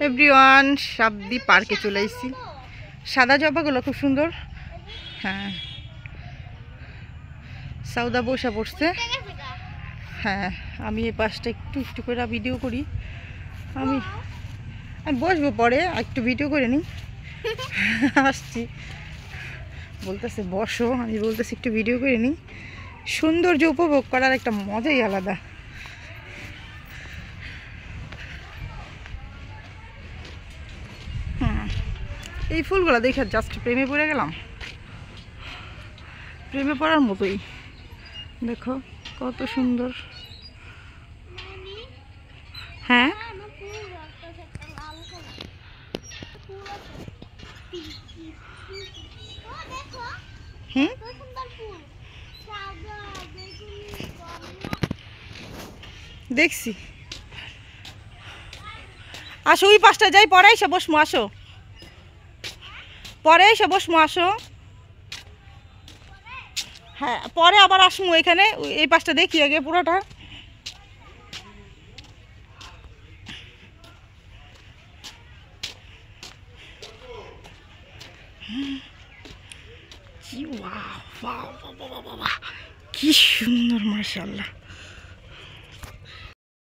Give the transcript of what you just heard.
Everyone, সাবদি পার্কে চলে এসেছি। সাদা জবাগুলো খুব সুন্দর। হ্যাঁ, সাউদা বসা পড়ছে। হ্যাঁ, আমি এই পাশটা একটু একটু করে ভিডিও করি। আমি বসবো পরে, একটু ভিডিও করে নিই। আসছি, বলতেছে বসো, আমি বলতেছি একটু ভিডিও করে নিই। সৌন্দর্য উপভোগ করার একটা মজাই আলাদা। এই ফুলগুলো দেখে জাস্ট প্রেমে পড়ে গেলাম। প্রেমে পড়ার মতোই, দেখো কত সুন্দর। হ্যাঁ, হুম, দেখছি। আসো, ওই পাশটা যাই, পরে এসে বসমো। আসো, পরে এসে বসমো, আসো। হ্যাঁ, পরে আবার আসমো এখানে। এই পাশটা দেখি আগে পুরোটা। কি সুন্দর, মাশাআল্লাহ।